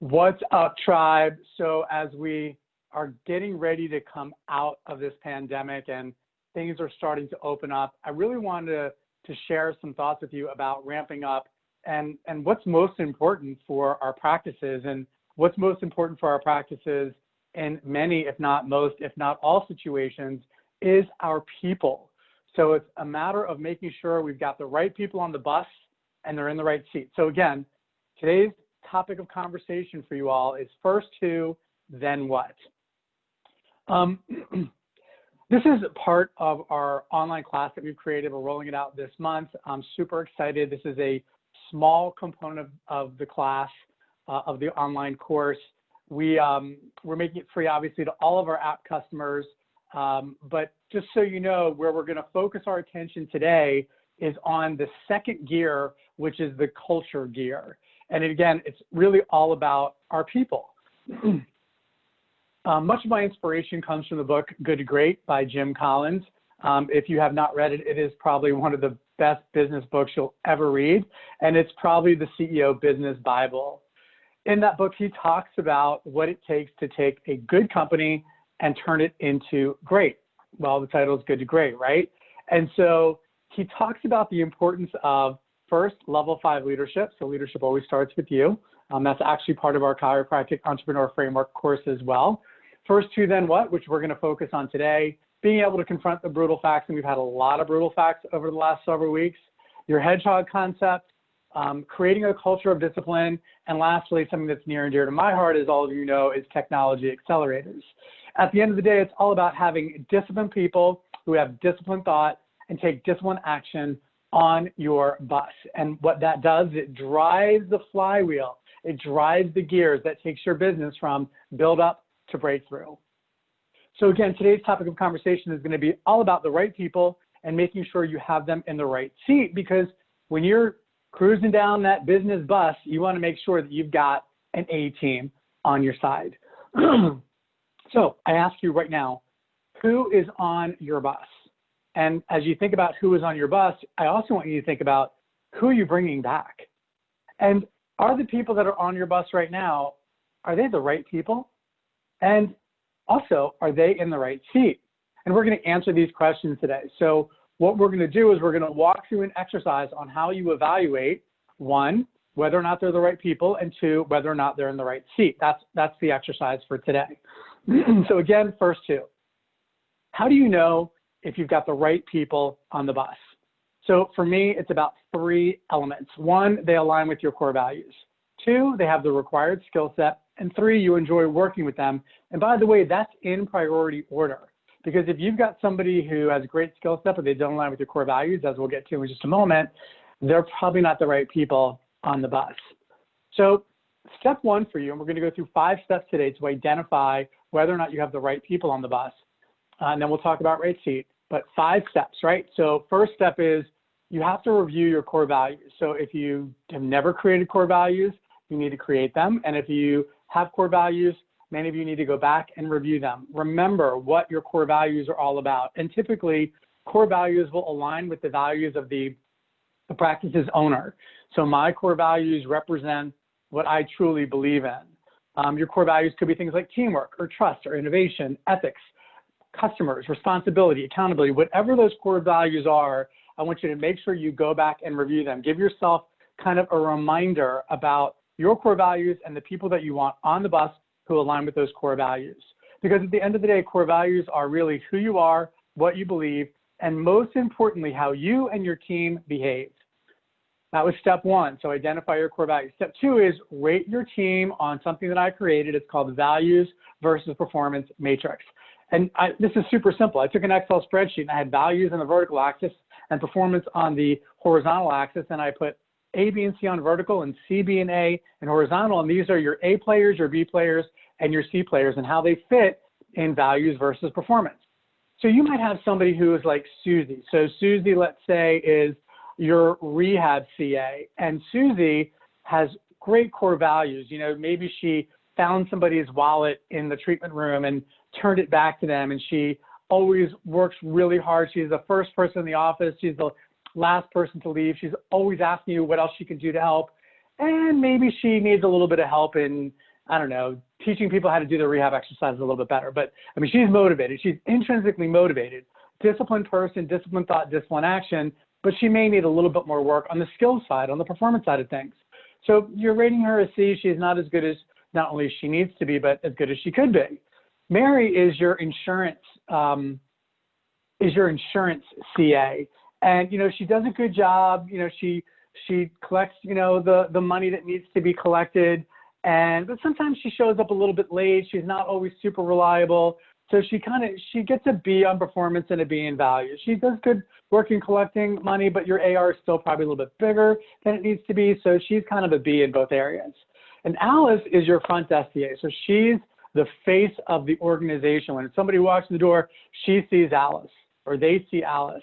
What's up, tribe? So as we are getting ready to come out of this pandemic and things are starting to open up, I really wanted to share some thoughts with you about ramping up and what's most important for our practices. And what's most important for our practices in many, if not most, if not all situations, is our people. So it's a matter of making sure we've got the right people on the bus and they're in the right seat. So again, today's topic of conversation for you all is first who, then what. This is part of our online class that we've created. We're rolling it out this month. I'm super excited. This is a small component of the class, of the online course. We're making it free, obviously, to all of our app customers. But just so you know, where we're going to focus our attention today is on the second gear, which is the culture gear. And again, it's really all about our people. Much of my inspiration comes from the book Good to Great by Jim Collins. If you have not read it, it is probably one of the best business books you'll ever read. And it's probably the CEO Business Bible. In that book, he talks about what it takes to take a good company and turn it into great. Well, the title is Good to Great, right? And so he talks about the importance of first, level 5 leadership. So leadership always starts with you. That's actually part of our chiropractic entrepreneur framework course as well. First two, then what, which we're going to focus on today, being able to confront the brutal facts. And we've had a lot of brutal facts over the last several weeks. Your hedgehog concept, creating a culture of discipline. And lastly, something that's near and dear to my heart, as all of you know, is technology accelerators. At the end of the day, it's all about having disciplined people who have disciplined thought and take disciplined action on your bus. And what that does, it drives the flywheel. It drives the gears that takes your business from build up to breakthrough. So again, today's topic of conversation is going to be all about the right people and making sure you have them in the right seat, because when you're cruising down that business bus, you want to make sure that you've got an A team on your side. So I ask you right now, who is on your bus? And as you think about who is on your bus, I also want you to think about who are you bringing back? And are the people that are on your bus right now, are they the right people? And also, are they in the right seat? And we're going to answer these questions today. So what we're going to do is we're going to walk through an exercise on how you evaluate, one, whether or not they're the right people, and two, whether or not they're in the right seat. That's the exercise for today. So again, first two, how do you know if you've got the right people on the bus? So for me, it's about 3 elements. 1, they align with your core values. 2, they have the required skill set. And 3, you enjoy working with them. And by the way, that's in priority order. Because if you've got somebody who has a great skill set, but they don't align with your core values, as we'll get to in just a moment, they're probably not the right people on the bus. So step 1 for you, and we're going to go through 5 steps today to identify whether or not you have the right people on the bus. And then we'll talk about right seat. But 5 steps, right? So first step is you have to review your core values. So if you have never created core values, you need to create them. And if you have core values, many of you need to go back and review them. Remember what your core values are all about. And typically, core values will align with the values of the practice's owner. So my core values represent what I truly believe in. Your core values could be things like teamwork or trust or innovation, ethics, customers, responsibility, accountability, whatever those core values are. I want you to make sure you go back and review them. Give yourself kind of a reminder about your core values and the people that you want on the bus who align with those core values. Because at the end of the day, core values are really who you are, what you believe, and most importantly, how you and your team behave. That was step 1, so identify your core values. Step 2 is rate your team on something that I created. It's called the Values versus Performance Matrix. And this is super simple. I took an Excel spreadsheet and I had values on the vertical axis and performance on the horizontal axis, and I put A, B, and C on vertical and C, B, and A and horizontal. And these are your A players, your B players, and your C players and how they fit in values versus performance. So you might have somebody who is like Susie. So Susie, let's say, is your rehab CA. And Susie has great core values. You know, maybe she found somebody's wallet in the treatment room and turned it back to them. And she always works really hard. She's the first person in the office. She's the last person to leave. She's always asking you what else she can do to help. And maybe she needs a little bit of help in I don't know, teaching people how to do their rehab exercises a little bit better. But I mean, she's motivated. She's intrinsically motivated. Disciplined person, disciplined thought, disciplined action, but she may need a little bit more work on the skill side, on the performance side of things. So you're rating her a C. She's not as good as not only she needs to be, but as good as she could be. Mary is your insurance CA. And, you know, she does a good job. You know, she collects, you know, the money that needs to be collected. But sometimes she shows up a little bit late. She's not always super reliable. So she gets a B on performance and a B in value. She does good work in collecting money, but your AR is still probably a little bit bigger than it needs to be. So she's kind of a B in both areas. And Alice is your front desk CA. So she's the face of the organization. When somebody walks in the door, she sees Alice, or they see Alice.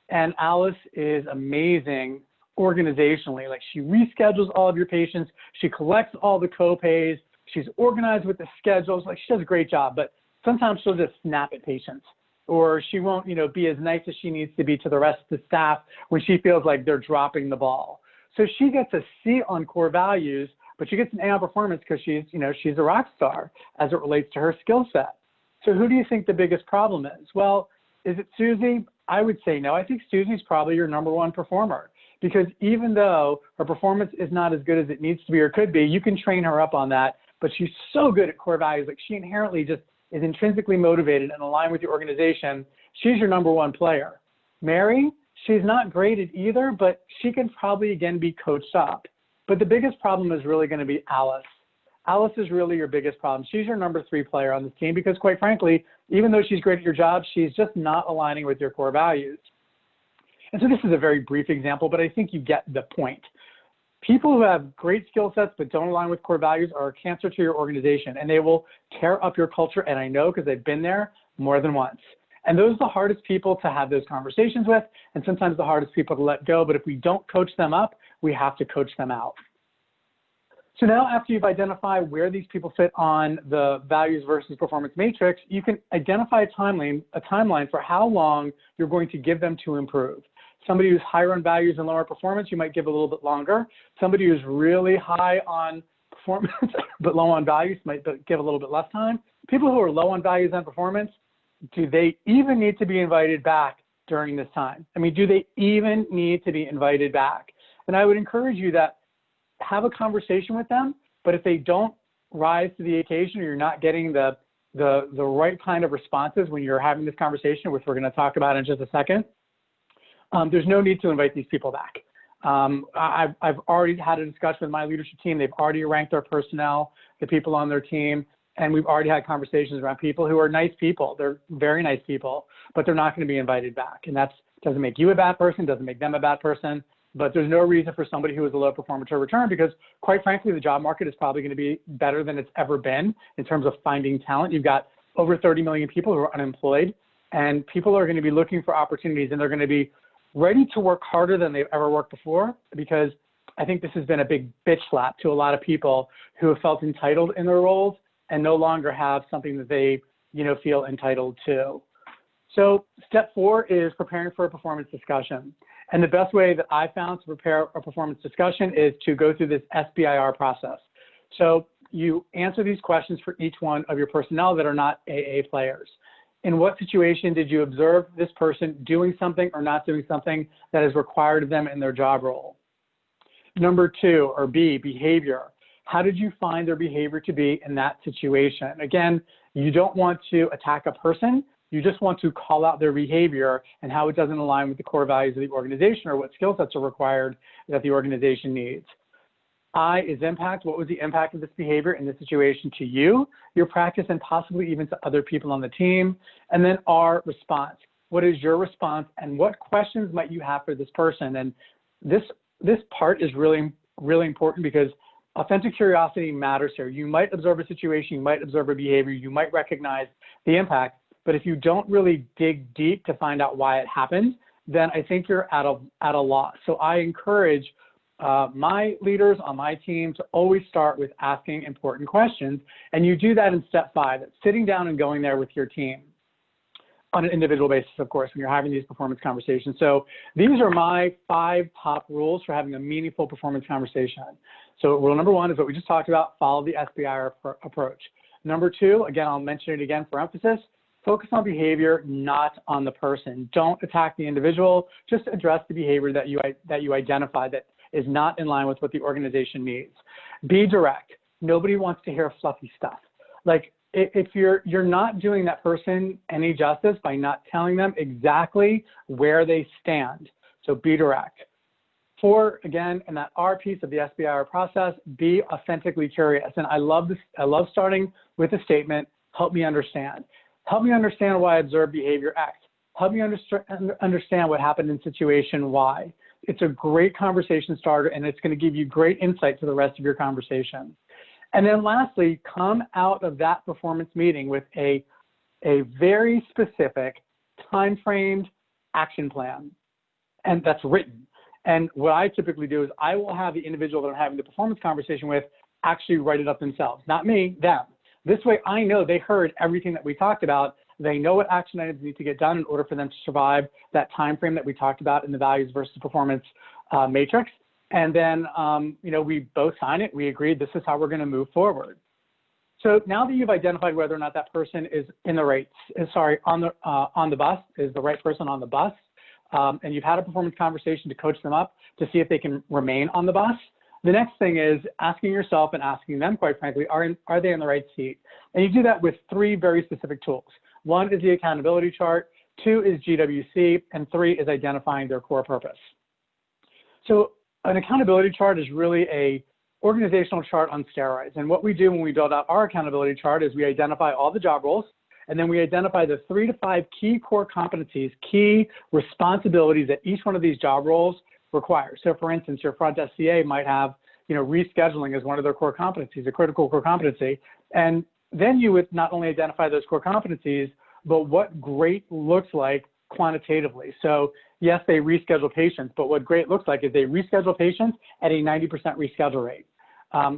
And Alice is amazing organizationally. Like, she reschedules all of your patients. She collects all the co-pays. She's organized with the schedules. Like, she does a great job, but sometimes she'll just snap at patients, or she won't, you know, be as nice as she needs to be to the rest of the staff when she feels like they're dropping the ball. So she gets a C on core values, but she gets an A on performance because she's a rock star as it relates to her skill set. So who do you think the biggest problem is? Well, is it Susie? I would say no. I think Susie's probably your number one performer, because even though her performance is not as good as it needs to be or could be, you can train her up on that, but she's so good at core values. Like, she inherently just is intrinsically motivated and aligned with your organization. She's your number one player. Mary, she's not graded either, but she can probably, again, be coached up. But the biggest problem is really going to be Alice. Alice is really your biggest problem. She's your number 3 player on this team because, quite frankly, even though she's great at your job, she's just not aligning with your core values. And so this is a very brief example, but I think you get the point. People who have great skill sets but don't align with core values are a cancer to your organization, and they will tear up your culture. And I know, because I've been there more than once. And those are the hardest people to have those conversations with, and sometimes the hardest people to let go. But if we don't coach them up, we have to coach them out. So now, after you've identified where these people fit on the values versus performance matrix, you can identify a timeline for how long you're going to give them to improve. Somebody who's higher on values and lower performance, you might give a little bit longer. Somebody who's really high on performance but low on values might give a little bit less time. People who are low on values and performance, do they even need to be invited back during this time? I mean, do they even need to be invited back? And I would encourage you that have a conversation with them, but if they don't rise to the occasion, or you're not getting the right kind of responses when you're having this conversation, which we're going to talk about in just a second, there's no need to invite these people back. I've already had a discussion with my leadership team. They've already ranked their personnel, the people on their team, and we've already had conversations around people who are nice people. They're very nice people, but they're not going to be invited back. And that doesn't make you a bad person, doesn't make them a bad person, but there's no reason for somebody who is a low performer to return, because, quite frankly, the job market is probably going to be better than it's ever been in terms of finding talent. You've got over 30 million people who are unemployed, and people are going to be looking for opportunities, and they're going to be ready to work harder than they've ever worked before, because I think this has been a big bitch slap to a lot of people who have felt entitled in their roles and no longer have something that they, feel entitled to. So step 4 is preparing for a performance discussion. And the best way that I found to prepare a performance discussion is to go through this SBIR process. So you answer these questions for each one of your personnel that are not AA players. In what situation did you observe this person doing something or not doing something that is required of them in their job role? Number 2, or B, behavior. How did you find their behavior to be in that situation? Again, you don't want to attack a person. You just want to call out their behavior and how it doesn't align with the core values of the organization or what skill sets are required that the organization needs. I is impact. What was the impact of this behavior in this situation to you, your practice, and possibly even to other people on the team? And then R, response. What is your response, and what questions might you have for this person? And this part is really, really important, because authentic curiosity matters here. You might observe a situation, you might observe a behavior, you might recognize the impact, but if you don't really dig deep to find out why it happened, then I think you're at a loss. So I encourage my leaders on my team to always start with asking important questions, and you do that in step 5, sitting down and going there with your team. on an individual basis, of course, when you're having these performance conversations. So these are my 5 top rules for having a meaningful performance conversation. So rule number 1 is what we just talked about, follow the SBIR approach. Number 2, again, I'll mention it again for emphasis, focus on behavior, not on the person. Don't attack the individual, just address the behavior that you identify that is not in line with what the organization needs. Be direct. Nobody wants to hear fluffy stuff. Like, if you're not doing that person any justice by not telling them exactly where they stand. So be direct. 4, again, in that R piece of the SBIR process, be authentically curious. And I love this. I love starting with a statement, help me understand. Help me understand why I observed behavior X. Help me understand what happened in situation Y. It's a great conversation starter, and it's going to give you great insight to the rest of your conversation. And then lastly, come out of that performance meeting with a very specific time-framed action plan, and that's written. And what I typically do is I will have the individual that I'm having the performance conversation with actually write it up themselves, not me, them. This way I know they heard everything that we talked about. They know what action items need to get done in order for them to survive that time frame that we talked about in the values versus performance matrix. And then, we both sign it. We agreed this is how we're going to move forward. So now that you've identified whether or not that person is on the bus, is the right person on the bus, and you've had a performance conversation to coach them up to see if they can remain on the bus, the next thing is asking yourself and asking them, quite frankly, are they in the right seat? And you do that with 3 very specific tools. 1 is the accountability chart, 2 is GWC, and 3 is identifying their core purpose. So an accountability chart is really a organizational chart on steroids. And what we do when we build out our accountability chart is we identify all the job roles, and then we identify the 3 to 5 key core competencies, key responsibilities that each one of these job roles requires. So for instance, your front desk CA might have, rescheduling as one of their core competencies, a critical core competency. And then you would not only identify those core competencies, but what great looks like quantitatively. So yes, they reschedule patients, but what great looks like is they reschedule patients at a 90% reschedule rate.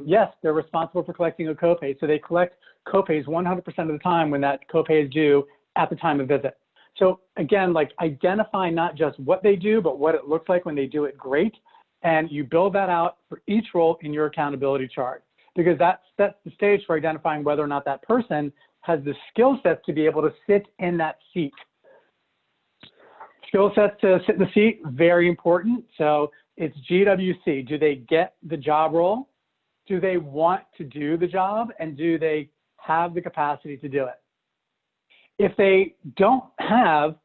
Yes, they're responsible for collecting a copay. So they collect copays 100% of the time when that copay is due at the time of visit. So again, like identify not just what they do, but what it looks like when they do it great. And you build that out for each role in your accountability chart, because that sets the stage for identifying whether or not that person has the skill sets to be able to sit in that seat. Skill sets to sit in the seat, very important. So it's GWC. Do they get the job role? Do they want to do the job? And do they have the capacity to do it? If they don't have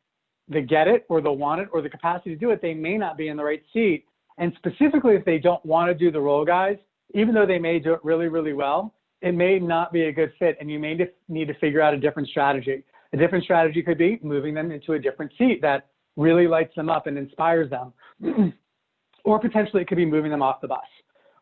the get it or the want it or the capacity to do it, they may not be in the right seat. And specifically, if they don't want to do the role, guys, even though they may do it really, really well, it may not be a good fit, and you may need to figure out a different strategy. A different strategy could be moving them into a different seat that really lights them up and inspires them. Or potentially it could be moving them off the bus.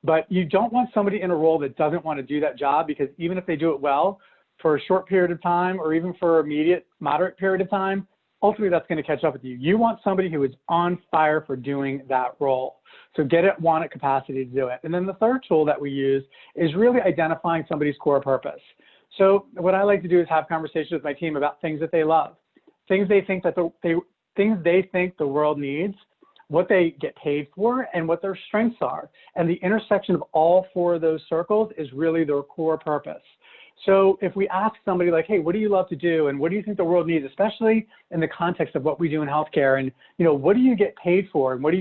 But you don't want somebody in a role that doesn't want to do that job, because even if they do it well for a short period of time or even for an moderate period of time, ultimately that's going to catch up with you. You want somebody who is on fire for doing that role. So get it, want it, capacity to do it. And then the third tool that we use is really identifying somebody's core purpose. So what I like to do is have conversations with my team about things that they love, things they think that the world needs, what they get paid for, and what their strengths are. And the intersection of all 4 of those circles is really their core purpose. So if we ask somebody like, hey, what do you love to do? And what do you think the world needs, especially in the context of what we do in healthcare? And, what do you get paid for? And what do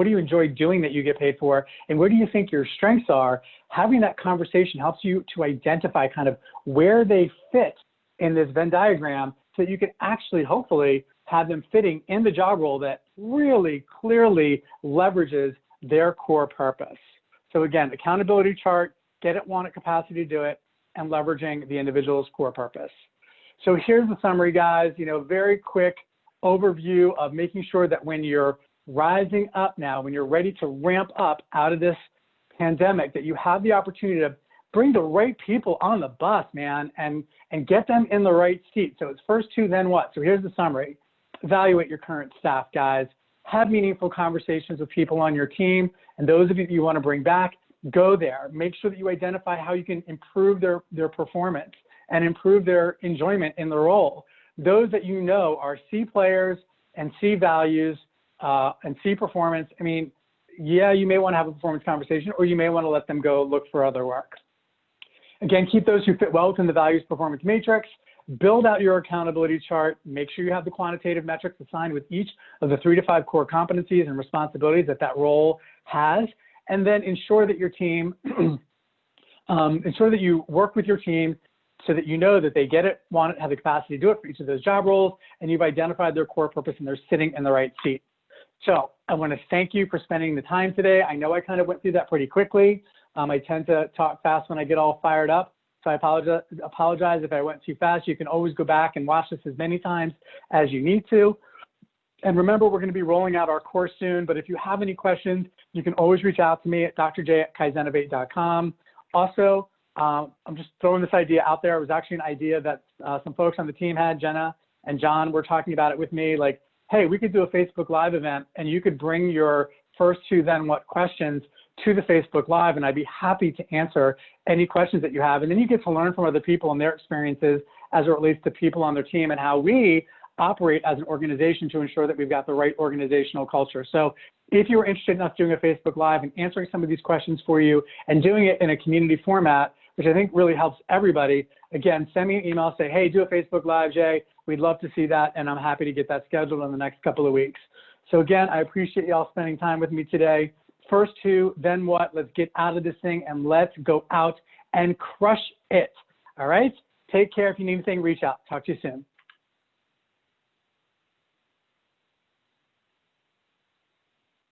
you enjoy doing that you get paid for? And where do you think your strengths are? Having that conversation helps you to identify kind of where they fit in this Venn diagram, so that you can actually, hopefully, have them fitting in the job role that really clearly leverages their core purpose. So again, accountability chart, get it, want it, capacity to do it, and leveraging the individual's core purpose. So here's the summary, guys. Very quick overview of making sure that when you're rising up now, when you're ready to ramp up out of this pandemic, that you have the opportunity to bring the right people on the bus, man, and get them in the right seat. So it's first 2, then what? So here's the summary. Evaluate your current staff, guys. Have meaningful conversations with people on your team, and those of you that you want to bring back, go there. Make sure that you identify how you can improve their performance and improve their enjoyment in the role. those that you know are C players and C values and C performance. I mean, yeah, you may want to have a performance conversation, or you may want to let them go look for other work. Again, keep those who fit well within the values performance matrix. Build out your accountability chart. Make sure you have the quantitative metrics assigned with each of the 3 to 5 core competencies and responsibilities that that role has. And then ensure that your team, ensure that you work with your team so that you know that they get it, want it, have the capacity to do it for each of those job roles, and you've identified their core purpose and they're sitting in the right seat. So I want to thank you for spending the time today. I know I kind of went through that pretty quickly. I tend to talk fast when I get all fired up. So I apologize if I went too fast. You can always go back and watch this as many times as you need to. And remember, we're going to be rolling out our course soon. But if you have any questions, you can always reach out to me at drj@kaizennovate.com. Also, I'm just throwing this idea out there. It was actually an idea that some folks on the team had. Jenna and John were talking about it with me. Like, hey, we could do a Facebook Live event, and you could bring your first 2 then what questions to the Facebook Live, and I'd be happy to answer any questions that you have. And then you get to learn from other people and their experiences as it relates to people on their team and how we operate as an organization to ensure that we've got the right organizational culture. So if you're interested in us doing a Facebook Live and answering some of these questions for you and doing it in a community format, which I think really helps everybody, again, send me an email, say, hey, do a Facebook Live, Jay. We'd love to see that, and I'm happy to get that scheduled in the next couple of weeks. So again, I appreciate y'all spending time with me today. First 2, then what? Let's get out of this thing and let's go out and crush it. All right? Take care. If you need anything, reach out. Talk to you soon.